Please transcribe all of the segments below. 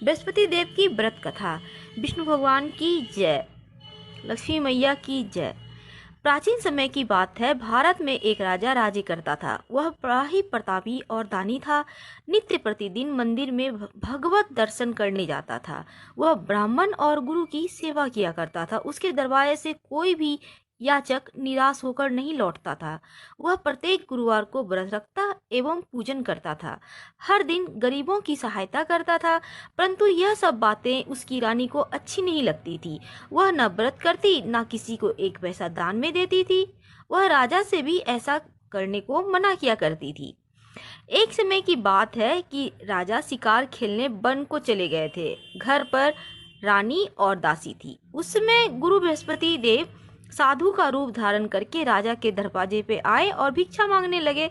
बृहस्पति देव की व्रत कथा। विष्णु भगवान की जय, लक्ष्मी मैया की जय। प्राचीन समय की बात है। भारत में एक राजा राज्य करता था। वह बड़ा ही प्रतापी और दानी था। नित्य प्रतिदिन मंदिर में भगवत दर्शन करने जाता था। वह ब्राह्मण और गुरु की सेवा किया करता था। उसके दरबार से कोई भी याचक निराश होकर नहीं लौटता था। वह प्रत्येक गुरुवार को व्रत रखता एवं पूजन करता था। हर दिन गरीबों की सहायता करता था। परंतु यह सब बातें उसकी रानी को अच्छी नहीं लगती थी। वह न व्रत करती, न किसी को एक पैसा दान में देती थी। वह राजा से भी ऐसा करने को मना किया करती थी। एक समय की बात है कि राजा शिकार खेलने वन को चले गए थे। घर पर रानी और दासी थी। उस समय गुरु बृहस्पति देव साधु का रूप धारण करके राजा के दरवाजे पे आए और भिक्षा मांगने लगे।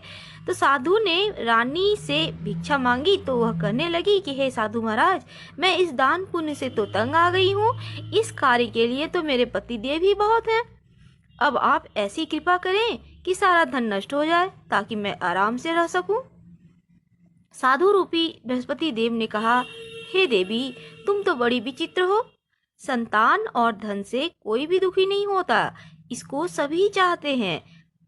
तो साधु ने रानी से भिक्षा मांगी तो वह कहने लगी कि हे साधु महाराज, मैं इस दान पुण्य से तो तंग आ गई हूँ। इस कार्य के लिए तो मेरे पति देव ही बहुत हैं। अब आप ऐसी कृपा करें कि सारा धन नष्ट हो जाए ताकि मैं आराम से रह सकूं। साधु रूपी बृहस्पति देव ने कहा, हे देवी, तुम तो बड़ी विचित्र हो। संतान और धन से कोई भी दुखी नहीं होता, इसको सभी चाहते हैं।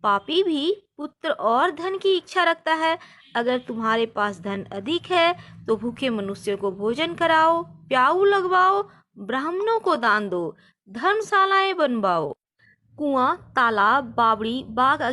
पापी भी पुत्र और धन की इच्छा रखता है। अगर तुम्हारे पास धन अधिक है तो भूखे मनुष्यों को भोजन कराओ, प्याऊ लगवाओ, ब्राह्मणों को दान दो, धर्मशालाएं बनवाओ, कुआं, तालाब, बावड़ी, बाग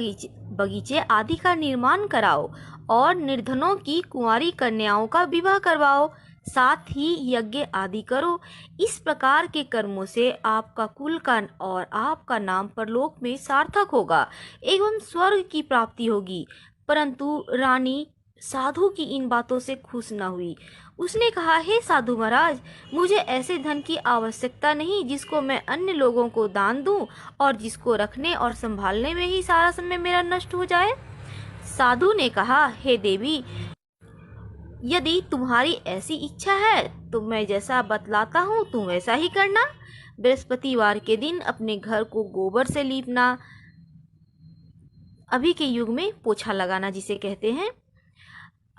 बगीचे आदि का निर्माण कराओ और निर्धनों की कुंवारी कन्याओं का विवाह करवाओ। साथ ही यज्ञ आदि करो। इस प्रकार के कर्मों से आपका कुल का और आपका नाम परलोक में सार्थक होगा एवं स्वर्ग की प्राप्ति होगी। परंतु रानी साधु की इन बातों से खुश न हुई। उसने कहा, हे साधु महाराज, मुझे ऐसे धन की आवश्यकता नहीं जिसको मैं अन्य लोगों को दान दूं और जिसको रखने और संभालने में ही सारा समय मेरा नष्ट हो जाए। साधु ने कहा, हे देवी, यदि तुम्हारी ऐसी इच्छा है तो मैं जैसा बतलाता हूँ तुम वैसा ही करना। बृहस्पतिवार के दिन अपने घर को गोबर से लीपना, अभी के युग में पोछा लगाना जिसे कहते हैं,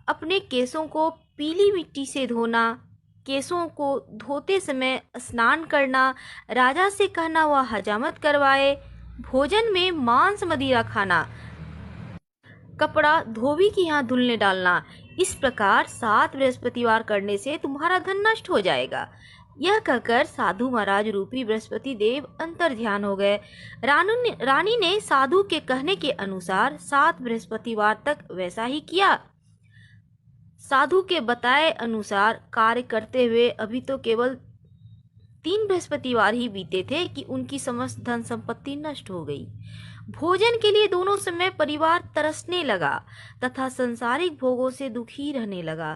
अपने केसों को पीली मिट्टी से धोना, केसों को धोते समय स्नान करना, राजा से कहना वह हजामत करवाए, भोजन में मांस मदिरा खाना, कपड़ा धोबी के यहाँ धुलने डालना। इस प्रकार 7 बृहस्पतिवार करने से तुम्हारा धन नष्ट हो जाएगा। यह कहकर साधु महाराज रूपी बृहस्पति देव अंतर ध्यान हो गए। रानी ने साधु के कहने के अनुसार 7 बृहस्पतिवार तक वैसा ही किया। साधु के बताए अनुसार कार्य करते हुए अभी तो केवल 3 बृहस्पतिवार ही बीते थे कि उनकी समस्त धन संपत्ति नष्ट हो गई। भोजन के लिए दोनों समय परिवार तरसने लगा तथा संसारिक भोगों से दुखी रहने लगा।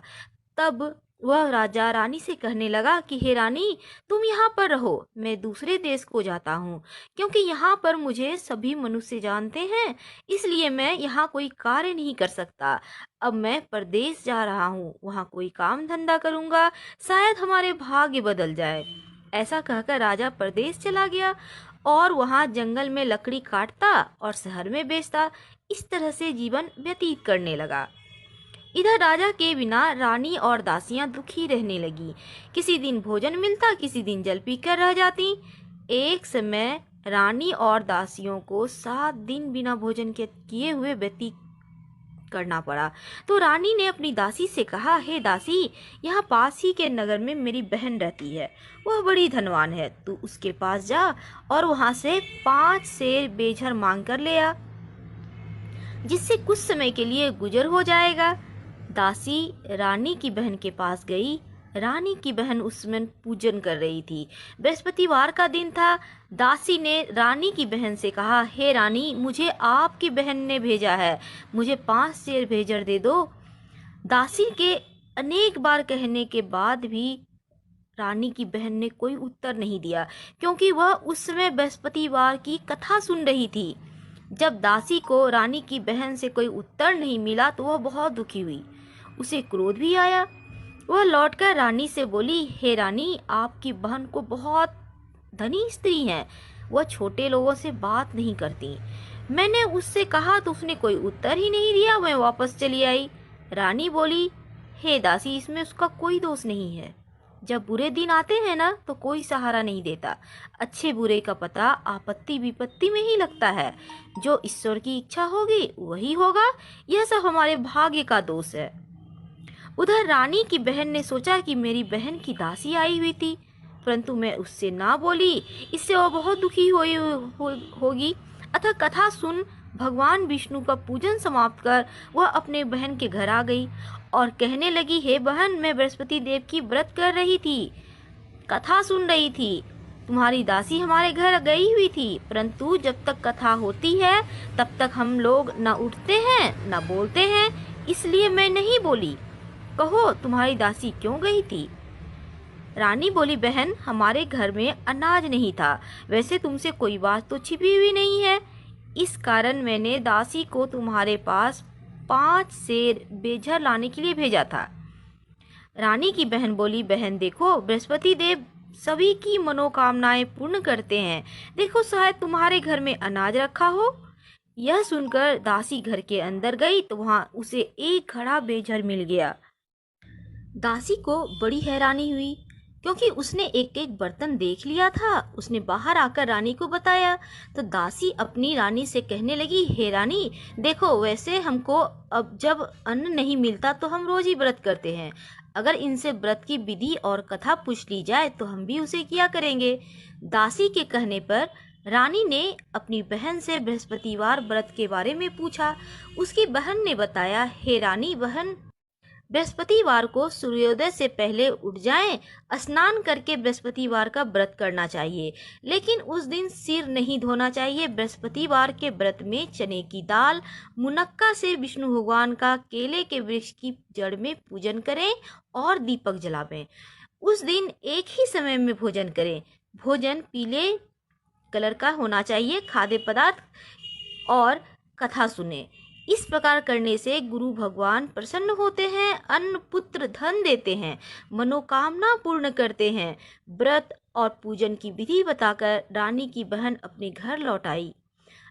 तब वह राजा रानी से कहने लगा कि हे रानी, तुम यहाँ पर रहो, मैं दूसरे देश को जाता हूँ, क्योंकि यहाँ पर मुझे सभी मनुष्य जानते हैं, इसलिए मैं यहाँ कोई कार्य नहीं कर सकता। अब मैं परदेश जा रहा हूँ, वहाँ कोई काम धंधा करूँगा, शायद हमारे भाग्य बदल जाए। ऐसा कहकर राजा परदेश चला गया और वहां जंगल में लकड़ी काटता और शहर में बेचता। इस तरह से जीवन व्यतीत करने लगा। इधर राजा के बिना रानी और दासियां दुखी रहने लगी। किसी दिन भोजन मिलता, किसी दिन जल पीकर रह जाती। एक समय रानी और दासियों को 7 दिन बिना भोजन के किए हुए व्यतीत करना पड़ा। तो रानी ने अपनी दासी से कहा, हे दासी, यहाँ पास ही के नगर में मेरी बहन रहती है, वह बड़ी धनवान है। तू उसके पास जा और वहां से 5 सेर बेझर मांग कर ले आ, जिससे कुछ समय के लिए गुजर हो जाएगा। दासी रानी की बहन के पास गई। रानी की बहन उस समय पूजन कर रही थी। बृहस्पतिवार का दिन था। दासी ने रानी की बहन से कहा, हे रानी, मुझे आपकी बहन ने भेजा है, मुझे 5 सेर भेजर दे दो। दासी के अनेक बार कहने के बाद भी रानी की बहन ने कोई उत्तर नहीं दिया, क्योंकि वह उस समय बृहस्पतिवार की कथा सुन रही थी। जब दासी को रानी की बहन से कोई उत्तर नहीं मिला तो वह बहुत दुखी हुई। उसे क्रोध भी आया। वह लौटकर रानी से बोली, हे रानी, आपकी बहन को बहुत धनी स्त्री है, वह छोटे लोगों से बात नहीं करती। मैंने उससे कहा तो उसने कोई उत्तर ही नहीं दिया, मैं वापस चली आई। रानी बोली, हे दासी, इसमें उसका कोई दोष नहीं है। जब बुरे दिन आते हैं ना तो कोई सहारा नहीं देता। अच्छे बुरे का पता आपत्ति विपत्ति में ही लगता है। जो ईश्वर की इच्छा होगी वही होगा। यह सब हमारे भाग्य का दोष है। उधर रानी की बहन ने सोचा कि मेरी बहन की दासी आई हुई थी, परंतु मैं उससे ना बोली, इससे वो बहुत दुखी होगी। अतः कथा सुन भगवान विष्णु का पूजन समाप्त कर वह अपने बहन के घर आ गई और कहने लगी, हे बहन, मैं बृहस्पति देव की व्रत कर रही थी, कथा सुन रही थी। तुम्हारी दासी हमारे घर गई हुई थी, परंतु जब तक कथा होती है तब तक हम लोग न उठते हैं न बोलते हैं, इसलिए मैं नहीं बोली। कहो, तुम्हारी दासी क्यों गई थी? रानी बोली, बहन, हमारे घर में अनाज नहीं था। वैसे तुमसे कोई बात तो छिपी हुई नहीं है, इस कारण मैंने दासी को तुम्हारे पास 5 सेर बेझर लाने के लिए भेजा था। रानी की बहन बोली, बहन देखो, बृहस्पति देव सभी की मनोकामनाएं पूर्ण करते हैं। देखो, शायद तुम्हारे घर में अनाज रखा हो। यह सुनकर दासी घर के अंदर गई तो वहां उसे एक घड़ा बेझर मिल गया। दासी को बड़ी हैरानी हुई, क्योंकि उसने एक एक बर्तन देख लिया था। उसने बाहर आकर रानी को बताया तो दासी अपनी रानी से कहने लगी, हे रानी, देखो, वैसे हमको अब जब अन्न नहीं मिलता तो हम रोज ही व्रत करते हैं। अगर इनसे व्रत की विधि और कथा पूछ ली जाए तो हम भी उसे किया करेंगे। दासी के कहने पर रानी ने अपनी बहन से बृहस्पतिवार व्रत के बारे में पूछा। उसकी बहन ने बताया, हे रानी बहन, बृहस्पतिवार को सूर्योदय से पहले उठ जाएं, स्नान करके बृहस्पतिवार का व्रत करना चाहिए, लेकिन उस दिन सिर नहीं धोना चाहिए। बृहस्पतिवार के व्रत में चने की दाल, मुनक्का से विष्णु भगवान का केले के वृक्ष की जड़ में पूजन करें और दीपक जलावें। उस दिन एक ही समय में भोजन करें। भोजन पीले कलर का होना चाहिए। खाद्य पदार्थ और कथा सुने। इस प्रकार करने से गुरु भगवान प्रसन्न होते हैं, अन्न पुत्र धन देते हैं, मनोकामना पूर्ण करते हैं। व्रत और पूजन की विधि बताकर रानी की बहन अपने घर लौट आई।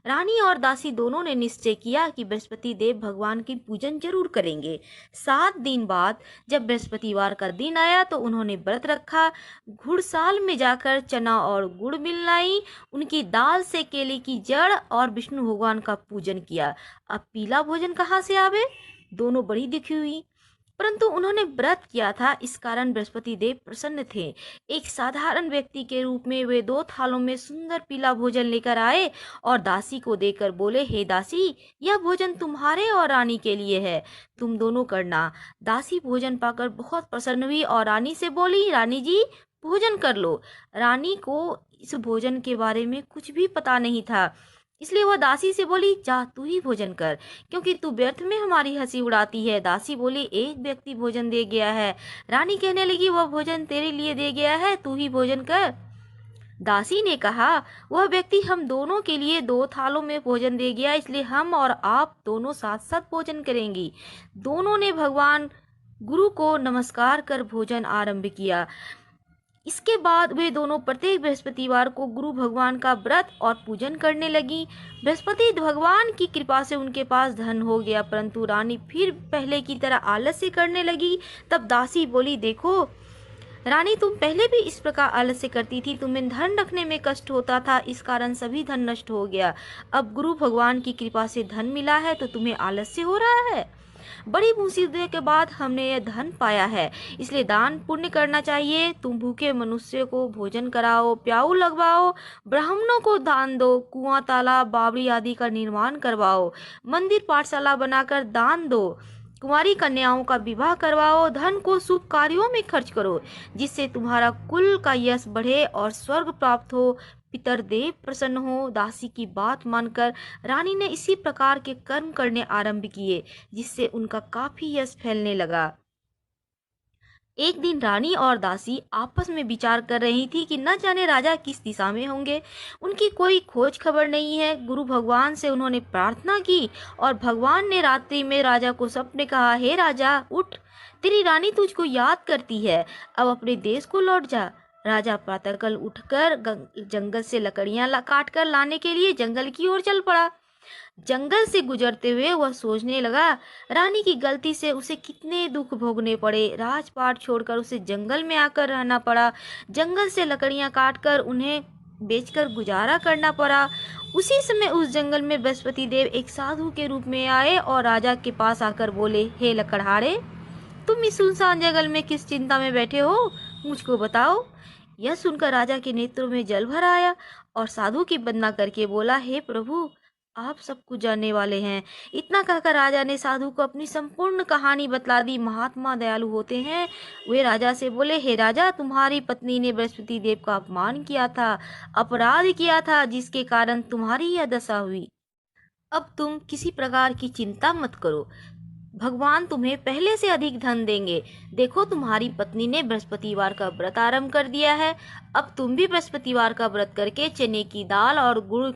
रानी और दासी दोनों ने निश्चय किया कि बृहस्पति देव भगवान की पूजन जरूर करेंगे। 7 दिन बाद जब बृहस्पतिवार का दिन आया तो उन्होंने व्रत रखा। घुड़साल में जाकर चना और गुड़ मिलाई, उनकी दाल से केले की जड़ और विष्णु भगवान का पूजन किया। अब पीला भोजन कहाँ से आवे? दोनों बड़ी दुखी हुई, परंतु उन्होंने व्रत किया था, इस कारण बृहस्पति देव प्रसन्न थे। एक साधारण व्यक्ति के रूप में वे 2 थालों में सुंदर पीला भोजन लेकर आए और दासी को देकर बोले, हे दासी, यह भोजन तुम्हारे और रानी के लिए है, तुम दोनों करना। दासी भोजन पाकर बहुत प्रसन्न हुई और रानी से बोली, रानी जी, भोजन कर लो। रानी को इस भोजन के बारे में कुछ भी पता नहीं था, इसलिए वह दासी से बोली, जा तू ही भोजन कर, क्योंकि तू व्यर्थ में हमारी हंसी उड़ाती है। दासी बोली, एक व्यक्ति भोजन दे गया है। रानी कहने लगी, वह भोजन तेरे लिए दे गया है, तू ही भोजन कर। दासी ने कहा, वह व्यक्ति हम दोनों के लिए 2 थालों में भोजन दे गया, इसलिए हम और आप दोनों साथ साथ भोजन करेंगी। दोनों ने भगवान गुरु को नमस्कार कर भोजन आरंभ किया। इसके बाद वे दोनों प्रत्येक बृहस्पतिवार को गुरु भगवान का व्रत और पूजन करने लगी। बृहस्पति भगवान की कृपा से उनके पास धन हो गया, परंतु रानी फिर पहले की तरह आलस्य करने लगी। तब दासी बोली, देखो रानी, तुम पहले भी इस प्रकार आलस्य करती थी, तुम्हें धन रखने में कष्ट होता था, इस कारण सभी धन नष्ट हो गया। अब गुरु भगवान की कृपा से धन मिला है तो तुम्हें आलस्य हो रहा है। बड़ी मुसीबत के बाद हमने यह धन पाया है, इसलिए दान पुण्य करना चाहिए। तुम भूखे मनुष्य को भोजन कराओ, प्याऊ लगवाओ, ब्राह्मणों को दान दो, कुआं, तालाब, बावड़ी आदि का निर्माण करवाओ, मंदिर पाठशाला बनाकर दान दो, कुंवारी कन्याओं का विवाह करवाओ, धन को शुभ कार्यों में खर्च करो, जिससे तुम्हारा कुल का यश बढ़े और स्वर्ग प्राप्त हो, पितरदेव प्रसन्न हो। दासी की बात मानकर रानी ने इसी प्रकार के कर्म करने आरंभ किए, जिससे उनका काफी यश फैलने लगा। एक दिन रानी और दासी आपस में विचार कर रही थी कि न जाने राजा किस दिशा में होंगे। उनकी कोई खोज खबर नहीं है। गुरु भगवान से उन्होंने प्रार्थना की और भगवान ने रात्रि में राजा को सपने कहा, हे राजा, उठ, तेरी रानी तुझको याद करती है, अब अपने देश को लौट जा। राजा प्रातःकाल उठकर जंगल से लकड़ियां काट कर लाने के लिए जंगल की ओर चल पड़ा। जंगल से गुजरते हुए वह सोचने लगा, रानी की गलती से उसे कितने दुख भोगने पड़े। राजपाट छोड़कर उसे जंगल में आकर रहना पड़ा। जंगल से लकड़ियां काटकर उन्हें बेचकर गुजारा करना पड़ा। उसी समय उस जंगल में बृहस्पति देव एक साधु के रूप में आए और राजा के पास आकर बोले, हे लकड़हारे, तुम इस सुनसान जंगल में किस चिंता में बैठे हो, मुझको बताओ। यह सुनकर राजा के नेत्रों में जल भर आया और साधु की वंदना करके बोला, हे प्रभु, आप सब कुछ जानने वाले हैं। इतना कहकर राजा ने साधु को अपनी संपूर्ण कहानी बतला दी। महात्मा दयालु होते हैं। वे राजा से बोले, हे राजा, तुम्हारी पत्नी ने बृहस्पति देव का अपमान किया था, अपराध किया था, जिसके कारण तुम्हारी यह दशा हुई। अब तुम किसी प्रकार की चिंता मत करो, भगवान तुम्हें पहले से अधिक धन देंगे। देखो, तुम्हारी पत्नी ने बृहस्पतिवार का व्रत आरंभ कर दिया है। अब तुम भी बृहस्पतिवार का व्रत करके चने की दाल और गुड़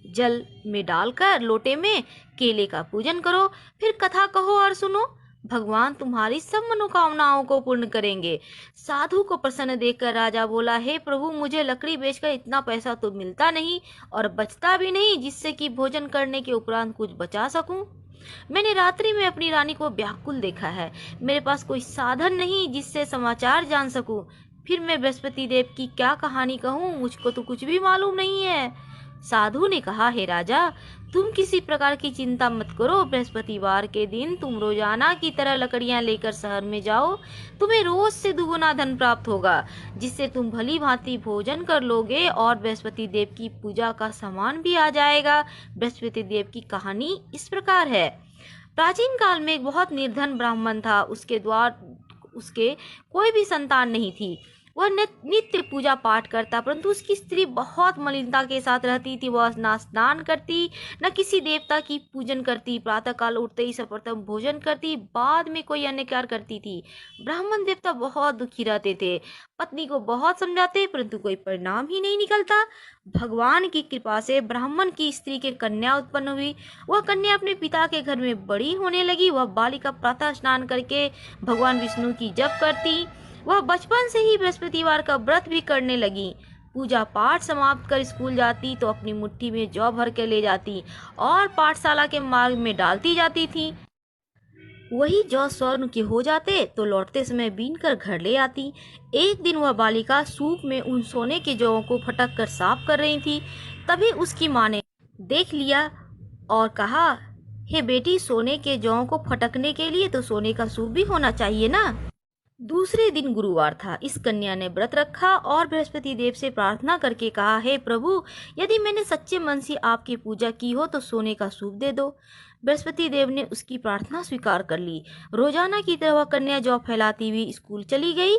जल में डालकर लोटे में केले का पूजन करो, फिर कथा कहो और सुनो। भगवान तुम्हारी सब मनोकामनाओं को पूर्ण करेंगे। साधु को प्रसन्न देखकर राजा बोला, हे प्रभु, मुझे लकड़ी बेचकर इतना पैसा तो मिलता नहीं और बचता भी नहीं जिससे कि भोजन करने के उपरांत कुछ बचा सकूं। मैंने रात्रि में अपनी रानी को व्याकुल देखा है। मेरे पास कोई साधन नहीं जिससे समाचार जान सकूं। फिर मैं बृहस्पति देव की क्या कहानी कहूं, मुझको तो कुछ भी मालूम नहीं है। साधु ने कहा, हे राजा, तुम किसी प्रकार की चिंता मत करो। बृहस्पतिवार के दिन तुम रोजाना की तरह लकड़ियां लेकर शहर में जाओ। तुम्हें रोज से दुगुना धन प्राप्त होगा, जिससे तुम भली भांति भोजन कर लोगे और बृहस्पति देव की पूजा का सामान भी आ जाएगा। बृहस्पति देव की कहानी इस प्रकार है। प्राचीन काल में एक बहुत निर्धन ब्राह्मण था। उसके कोई भी संतान नहीं थी। वह नित्य पूजा पाठ करता, परंतु उसकी स्त्री बहुत मलिनता के साथ रहती थी। वह न स्नान करती, न किसी देवता की पूजन करती। प्रातः काल उठते ही सर्वप्रथम भोजन करती, बाद में कोई अन्य कार्य करती थी। ब्राह्मण देवता बहुत दुखी रहते थे। पत्नी को बहुत समझाते, परंतु कोई परिणाम ही नहीं निकलता। भगवान की कृपा से ब्राह्मण की स्त्री के कन्या उत्पन्न हुई। वह कन्या अपने पिता के घर में बड़ी होने लगी। वह बालिका प्रातः स्नान करके भगवान विष्णु की जप करती। वह बचपन से ही बृहस्पतिवार का व्रत भी करने लगी। पूजा पाठ समाप्त कर स्कूल जाती तो अपनी मुट्ठी में जौ भर के ले जाती और पाठशाला के मार्ग में डालती जाती थी। वही जौ स्वर्ण के हो जाते तो लौटते समय बीन कर घर ले आती। एक दिन वह बालिका सूप में उन सोने के जौं को फटक कर साफ कर रही थी। तभी उसकी माँ ने देख लिया और कहा, हे बेटी, सोने के जौं को फटकने के लिए तो सोने का सूप भी होना चाहिए ना। दूसरे दिन गुरुवार था। इस कन्या ने व्रत रखा और बृहस्पति देव से प्रार्थना करके कहा, हे प्रभु, यदि मैंने सच्चे मन से आपकी पूजा की हो तो सोने का सूप दे दो। बृहस्पति देव ने उसकी प्रार्थना स्वीकार कर ली। रोजाना की तरह वह कन्या जौ फैलाती हुई स्कूल चली गई।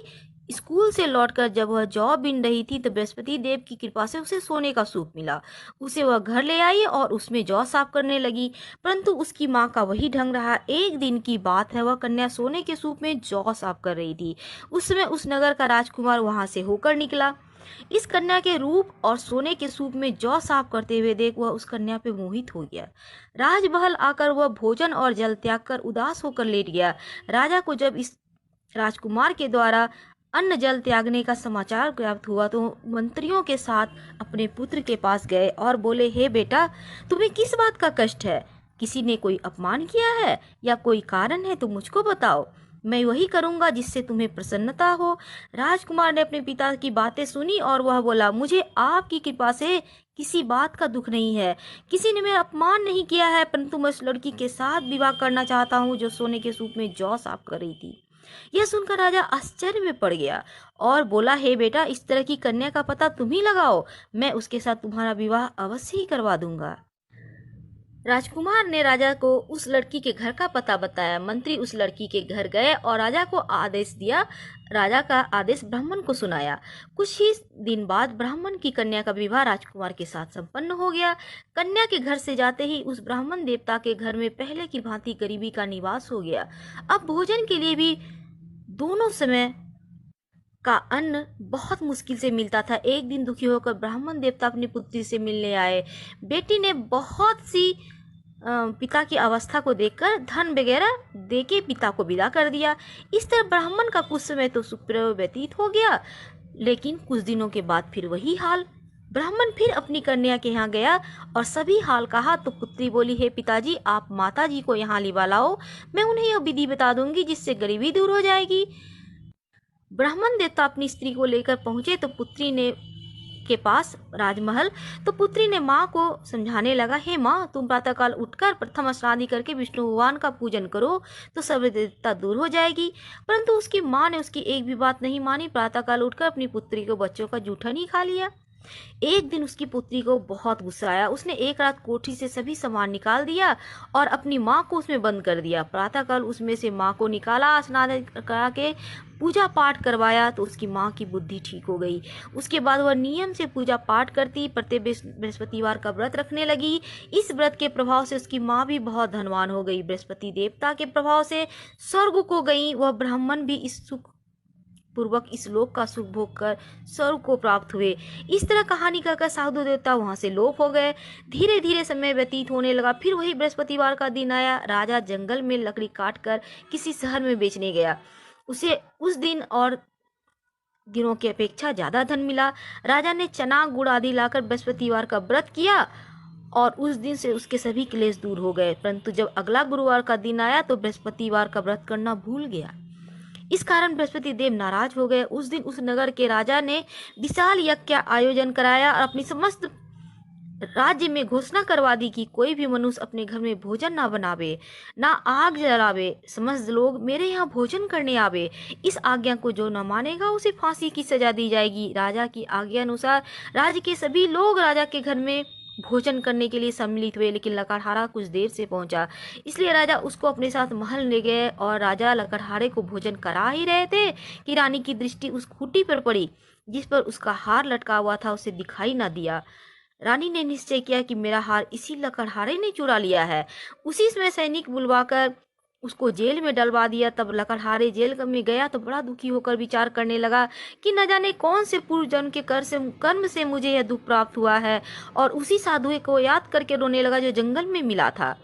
स्कूल से लौटकर जब वह जौ बीन रही थी तो बृहस्पति देव की कृपा से उसे सोने का सूप मिला। उसे वह घर ले आई और उसमें जौ साफ करने लगी, परंतु उसकी माँ का वही ढंग रहा। एक दिन की बात है, वह कन्या सोने के सूप में जौ साफ कर रही थी। उस समय उस नगर का राजकुमार वहां से होकर निकला। इस कन्या के रूप और सोने के सूप में जौ साफ करते हुए देख वह उस कन्या पे मोहित हो गया। राजमहल आकर वह भोजन और जल त्याग कर उदास होकर लेट गया। राजा को जब इस राजकुमार के द्वारा अन्न जल त्यागने का समाचार प्राप्त हुआ तो मंत्रियों के साथ अपने पुत्र के पास गए और बोले, हे बेटा, तुम्हें किस बात का कष्ट है? किसी ने कोई अपमान किया है या कोई कारण है तो मुझको बताओ, मैं वही करूंगा जिससे तुम्हें प्रसन्नता हो। राजकुमार ने अपने पिता की बातें सुनी और वह बोला, मुझे आपकी कृपा से किसी बात का दुख नहीं है। किसी ने मेरा अपमान नहीं किया है, परंतु मैं उस लड़की के साथ विवाह करना चाहता हूँ जो सोने के सूप में जौ साफ कर रही थी। यह सुनकर राजा आश्चर्य में पड़ गया और बोला, हे बेटा, इस तरह की कन्या का पता तुम ही लगाओ, मैं उसके साथ तुम्हारा विवाह अवश्य ही करवा दूंगा। राजकुमार ने राजा को उस लड़की के घर का पता बताया। मंत्री उस लड़की के घर गए और राजा को आदेश दिया। राजा का आदेश ब्राह्मण को सुनाया। कुछ ही दिन बाद ब्राह्मण की कन्या का विवाह राजकुमार के साथ संपन्न हो गया। कन्या के घर से जाते ही उस ब्राह्मण देवता के घर में पहले की भांति गरीबी का निवास हो गया। अब भोजन के लिए भी दोनों समय का अन्न बहुत मुश्किल से मिलता था। एक दिन दुखी होकर ब्राह्मण देवता अपनी पुत्री से मिलने आए। बेटी ने बहुत सी पिता की अवस्था को देखकर धन वगैरह देके पिता को विदा कर दिया। इस तरह ब्राह्मण का कुछ समय तो सुप्रभ व्यतीत हो गया, लेकिन कुछ दिनों के बाद फिर वही हाल। ब्राह्मण फिर अपनी कन्या के यहाँ गया और सभी हाल कहा तो पुत्री बोली, हे पिताजी, आप माता जी को यहाँ लिवा लाओ, मैं उन्हें यह विधि बता दूंगी जिससे गरीबी दूर हो जाएगी। ब्राह्मण देवता अपनी स्त्री को लेकर पहुंचे तो पुत्री ने के पास राजमहल, तो पुत्री ने माँ को समझाने लगा, हे माँ, तुम प्रातःकाल उठकर प्रथम स्नान करके विष्णु भगवान का पूजन करो तो सर्व देवता दूर हो जाएगी। परंतु उसकी माँ ने उसकी एक भी बात नहीं मानी। प्रातःकाल उठकर अपनी पुत्री को बच्चों का जूठन ही खा लिया। एक दिन उसकी पुत्री को बहुत गुस्सा आया। उसने एक रात कोठी से सभी सामान निकाल दिया और अपनी माँ को उसमें बंद कर दिया। प्रातःकाल उसमें से माँ को निकाला, स्नान करा के पूजा पाठ करवाया तो उसकी माँ की बुद्धि ठीक हो गई। उसके बाद वह नियम से पूजा पाठ करती, प्रत्येक बृहस्पतिवार का व्रत रखने लगी। इस व्रत के प्रभाव से उसकी माँ भी बहुत धनवान हो गई। बृहस्पति देवता के प्रभाव से स्वर्ग को गई। वह ब्राह्मण भी इस सुख पूर्वक इस लोक का सुख भोग कर स्वर्ग को प्राप्त हुए। इस तरह कहानी कहकर साधु देवता वहां से लोप हो गए। धीरे धीरे समय व्यतीत होने लगा। फिर वही बृहस्पतिवार का दिन आया। राजा जंगल में लकड़ी काट कर किसी शहर में बेचने गया। उसे उस दिन और दिनों की अपेक्षा ज्यादा धन मिला। राजा ने चना गुड़ आदि लाकर बृहस्पतिवार का व्रत किया और उस दिन से उसके सभी क्लेश दूर हो गए। परंतु जब अगला गुरुवार का दिन आया तो बृहस्पतिवार का व्रत करना भूल गया। इस कारण बृहस्पति देव नाराज हो गए। उस दिन उस नगर के राजा ने विशाल यज्ञ का आयोजन कराया और अपनी समस्त राज्य में घोषणा करवा दी कि कोई भी मनुष्य अपने घर में भोजन ना बनावे, ना आग जलावे। समस्त लोग मेरे यहाँ भोजन करने आवे। इस आज्ञा को जो न मानेगा उसे फांसी की सजा दी जाएगी। राजा की आज्ञा अनुसार राज्य के सभी लोग राजा के घर में भोजन करने के लिए सम्मिलित हुए, लेकिन लकड़हारा कुछ देर से पहुंचा, इसलिए राजा उसको अपने साथ महल ले गए। और राजा लकड़हारे को भोजन करा ही रहे थे कि रानी की दृष्टि उस खूंटी पर पड़ी जिस पर उसका हार लटका हुआ था। उसे दिखाई न दिया। रानी ने निश्चय किया कि मेरा हार इसी लकड़हारे ने चुरा लिया है। उसी समय सैनिक बुलवाकर उसको जेल में डलवा दिया। तब लकड़हारे जेल में गया तो बड़ा दुखी होकर विचार करने लगा कि न जाने कौन से पूर्व जन्म के कर्म से मुझे यह दुख प्राप्त हुआ है, और उसी साधु को याद करके रोने लगा जो जंगल में मिला था।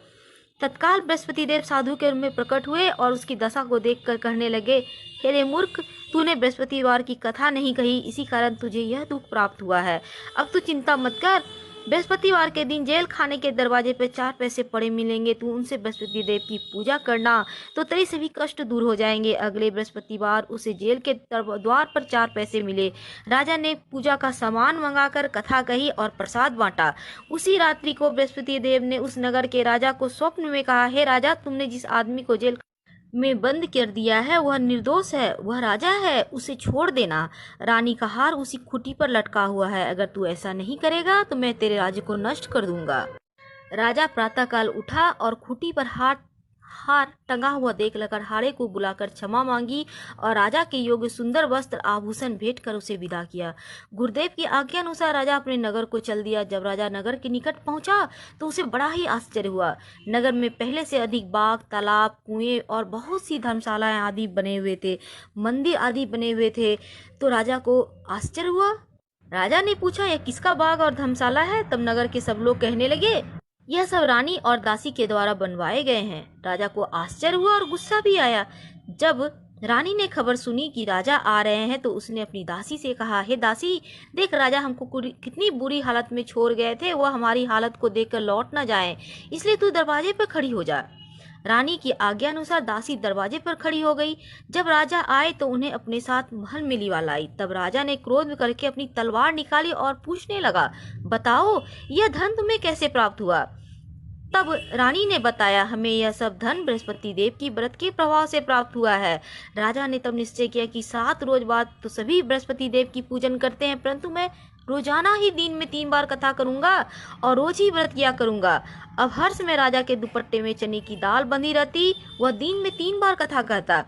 तत्काल बृहस्पति देव साधु के रूप में प्रकट हुए और उसकी दशा को देखकर कहने लगे, हे रे मूर्ख, तूने बृहस्पतिवार की कथा नहीं कही, इसी कारण तुझे यह दुख प्राप्त हुआ है। अब तू चिंता मत कर। बृहस्पतिवार के दिन जेल खाने के दरवाजे पर 4 पैसे पड़े मिलेंगे। तू उनसे बृहस्पति देव की पूजा करना तो तेरे सभी कष्ट दूर हो जाएंगे। अगले बृहस्पतिवार उसे जेल के द्वार पर 4 पैसे मिले। राजा ने पूजा का सामान मंगाकर कथा कही और प्रसाद बांटा। उसी रात्रि को बृहस्पति देव ने उस नगर के राजा को स्वप्न में कहा, हे राजा, तुमने जिस आदमी को जेल में बंद कर दिया है वह निर्दोष है, वह राजा है, उसे छोड़ देना। रानी का हार उसी खूंटी पर लटका हुआ है। अगर तू ऐसा नहीं करेगा तो मैं तेरे राज्य को नष्ट कर दूंगा। राजा प्रातःकाल उठा और खूंटी पर हार टंगा हुआ देख लकड़हारे को बुलाकर क्षमा मांगी और राजा के योग्य सुंदर वस्त्र आभूषण भेंट कर उसे विदा किया। गुरुदेव की आज्ञा अनुसार राजा अपने नगर को चल दिया। जब राजा नगर के निकट पहुंचा तो उसे बड़ा ही आश्चर्य हुआ। नगर में पहले से अधिक बाग, तालाब, कुएं और बहुत सी धर्मशालाएं आदि बने हुए थे, मंदिर आदि बने हुए थे। तो राजा को आश्चर्य हुआ। राजा ने पूछा, यह किसका बाग और धर्मशाला है? तब नगर के सब लोग कहने लगे, यह सब रानी और दासी के द्वारा बनवाए गए हैं। राजा को आश्चर्य हुआ और गुस्सा भी आया। जब रानी ने खबर सुनी कि राजा आ रहे हैं तो उसने अपनी दासी से कहा, हे दासी, देख, राजा हमको कितनी बुरी हालत में छोड़ गए थे, वह हमारी हालत को देखकर लौट न जाए, इसलिए तू दरवाजे पर खड़ी हो जा। रानी की आज्ञा अनुसार दासी दरवाजे पर खड़ी हो गई। जब राजा आए तो उन्हें अपने साथ महल में लिवा लाई। तब राजा ने क्रोध करके अपनी तलवार निकाली और पूछने लगा, बताओ, यह धन तुम्हें कैसे प्राप्त हुआ? तब रानी ने बताया, हमें यह सब धन बृहस्पति देव की व्रत के प्रभाव से प्राप्त हुआ है। राजा ने तब निश्चय किया कि 7 रोज बाद तो सभी बृहस्पति देव की पूजन करते हैं, परंतु मैं रोजाना ही दिन में 3 बार कथा करूंगा और रोज ही व्रत किया करूंगा। अब हर समय राजा के दुपट्टे में चने की दाल बंधी रहती, वह दिन में 3 बार कथा कहता।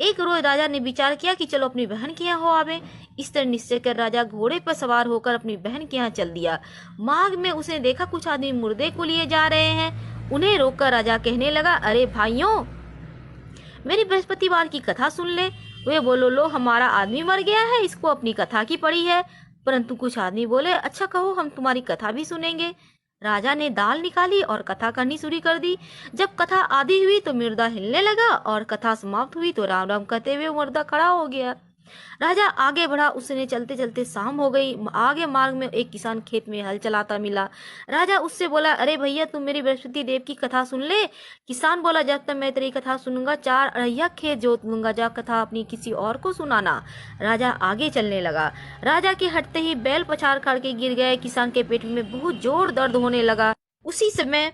एक रोज राजा ने विचार किया कि चलो अपनी बहन के यहाँ हो आवे। इस तरह निश्चय कर राजा घोड़े पर सवार होकर अपनी बहन के यहाँ चल दिया। मार्ग में उसने देखा कुछ आदमी मुर्दे को लिए जा रहे हैं। उन्हें रोककर राजा कहने लगा, अरे भाइयों, मेरी बृहस्पतिवार की कथा सुन ले। वे बोलो, लो, हमारा आदमी मर गया है, इसको अपनी कथा की पड़ी है। परंतु कुछ आदमी बोले, अच्छा कहो, हम तुम्हारी कथा भी सुनेंगे। राजा ने दाल निकाली और कथा करनी शुरू कर दी। जब कथा आधी हुई तो मुर्दा हिलने लगा और कथा समाप्त हुई तो राम राम कहते हुए मुर्दा खड़ा हो गया। राजा आगे बढ़ा, उसने चलते चलते शाम हो गई। आगे मार्ग में एक किसान खेत में हल चलाता मिला। राजा उससे बोला, अरे भैया तुम मेरी बृहस्पति देव की कथा सुन ले। किसान बोला, जब तक मैं तेरी कथा सुनूंगा 4 अढ़ैया खेत जोत लूंगा, जा कथा अपनी किसी और को सुनाना। राजा आगे चलने लगा। राजा के हटते ही बैल पछाड़ खड़ के गिर गए। किसान के पेट में बहुत जोर दर्द होने लगा। उसी समय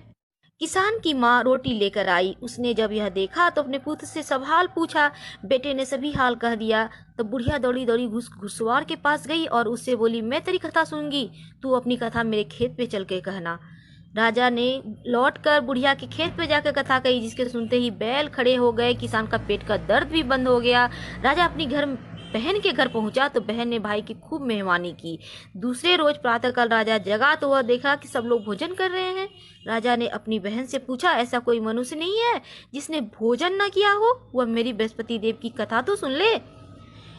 किसान की माँ रोटी लेकर आई। उसने जब यह देखा तो अपने पुत्र से सब हाल पूछा। बेटे ने सभी हाल कह दिया। तब बुढ़िया दौड़ी दौड़ी घुड़सवार के पास गई और उससे बोली, मैं तेरी कथा सुनूंगी, तू अपनी कथा मेरे खेत पे चल के कहना। राजा ने लौटकर बुढ़िया के खेत पे जाकर कथा कही, जिसके सुनते ही बैल खड़े हो गए। किसान का पेट का दर्द भी बंद हो गया। राजा अपनी बहन के घर पहुंचा तो बहन ने भाई की खूब मेहमानी की। दूसरे रोज प्रातःकाल राजा जगा तो वह देखा कि सब लोग भोजन कर रहे हैं। राजा ने अपनी बहन से पूछा, ऐसा कोई मनुष्य नहीं है जिसने भोजन न किया हो? वह मेरी बृहस्पति देव की कथा तो सुन ले।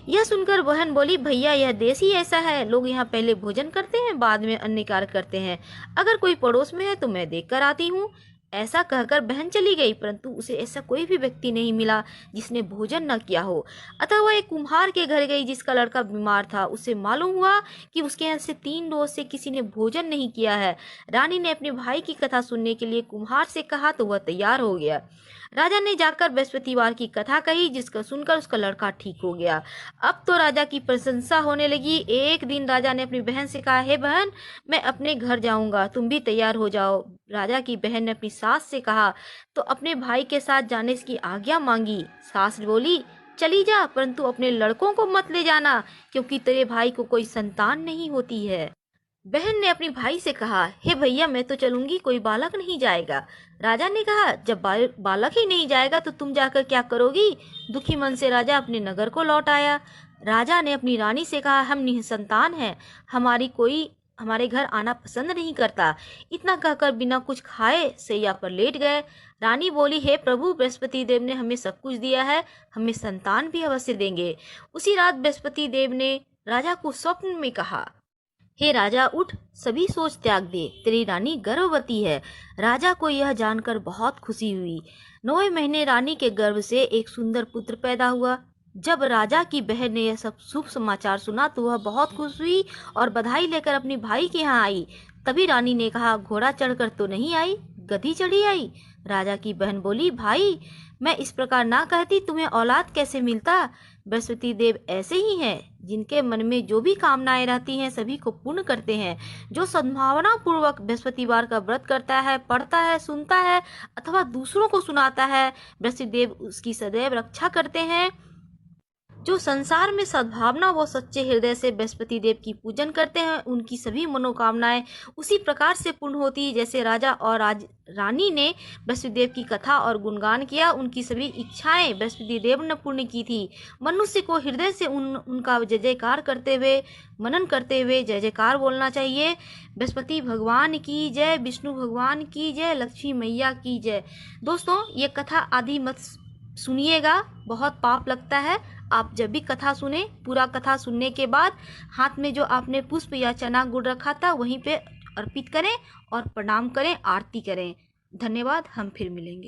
यह सुनकर बहन बोली, भैया यह देश ही ऐसा है, लोग यहाँ पहले भोजन करते हैं, बाद में अन्य कार्य करते हैं। अगर कोई पड़ोस में है तो मैं देख कर आती हूँ। ऐसा कहकर बहन चली गई, परंतु उसे ऐसा कोई भी व्यक्ति नहीं मिला जिसने भोजन न किया हो। अतः वह एक कुम्हार के घर गई जिसका लड़का बीमार था। उसे मालूम हुआ कि उसके यहाँ से 3 रोज से किसी ने भोजन नहीं किया है। रानी ने अपने भाई की कथा सुनने के लिए कुम्हार से कहा तो वह तैयार हो गया। राजा ने जाकर बृहस्पतिवार की कथा कही, जिसका सुनकर उसका लड़का ठीक हो गया। अब तो राजा की प्रशंसा होने लगी। एक दिन राजा ने अपनी बहन से कहा, हे बहन, मैं अपने घर जाऊंगा, तुम भी तैयार हो जाओ। राजा की बहन ने अपनी सास से कहा तो अपने भाई के साथ जाने की आज्ञा मांगी। सास बोली, चली जा, परंतु अपने लड़कों को मत ले जाना, क्योंकि तेरे भाई को कोई संतान नहीं होती है। बहन ने अपने भाई से कहा, हे भैया मैं तो चलूंगी, कोई बालक नहीं जाएगा। राजा ने कहा, जब बालक ही नहीं जाएगा तो तुम जाकर क्या करोगी? दुखी मन से राजा अपने नगर को लौट आया। राजा ने अपनी रानी से कहा, हम निसंतान हैं, कोई हमारे घर आना पसंद नहीं करता। इतना कहकर बिना कुछ खाए सैया पर लेट गए। रानी बोली, हे प्रभु, बृहस्पति देव ने हमें सब कुछ दिया है, हमें संतान भी अवश्य देंगे। उसी रात बृहस्पति देव ने राजा को स्वप्न में कहा, हे राजा उठ, सभी सोच त्याग दे, तेरी रानी गर्भवती है। राजा को यह जानकर बहुत खुशी हुई। 9वें महीने रानी के गर्भ से एक सुंदर पुत्र पैदा हुआ। जब राजा की बहन ने यह सब शुभ समाचार सुना तो वह बहुत खुश हुई और बधाई लेकर अपनी भाई के यहाँ आई। तभी रानी ने कहा, घोड़ा चढ़कर तो नहीं आई, गधी चढ़ी आई। राजा की बहन बोली, भाई मैं इस प्रकार ना कहती, तुम्हें औलाद कैसे मिलता? बृहस्पति देव ऐसे ही हैं, जिनके मन में जो भी कामनाएं रहती हैं सभी को पूर्ण करते हैं। जो सद्भावना पूर्वक बृहस्पतिवार का व्रत करता है, पढ़ता है, सुनता है अथवा दूसरों को सुनाता है, बृहस्पति देव उसकी सदैव रक्षा करते हैं। जो संसार में सद्भावना व सच्चे हृदय से बृहस्पति देव की पूजन करते हैं, उनकी सभी मनोकामनाएं उसी प्रकार से पूर्ण होती है जैसे राजा और रानी ने बृहस्पति देव की कथा और गुणगान किया। उनकी सभी इच्छाएं बृहस्पति देव ने पूर्ण की थी। मनुष्य को हृदय से उनका जय जयकार करते हुए, मनन करते हुए जय जयकार बोलना चाहिए। बृहस्पति भगवान की जय, विष्णु भगवान की जय, लक्ष्मी मैया की जय। दोस्तों, ये कथा आदि मत सुनिएगा, बहुत पाप लगता है। आप जब भी कथा सुने, पूरा कथा सुनने के बाद हाथ में जो आपने पुष्प या चना गुड़ रखा था वहीं पे अर्पित करें और प्रणाम करें, आरती करें। धन्यवाद। हम फिर मिलेंगे।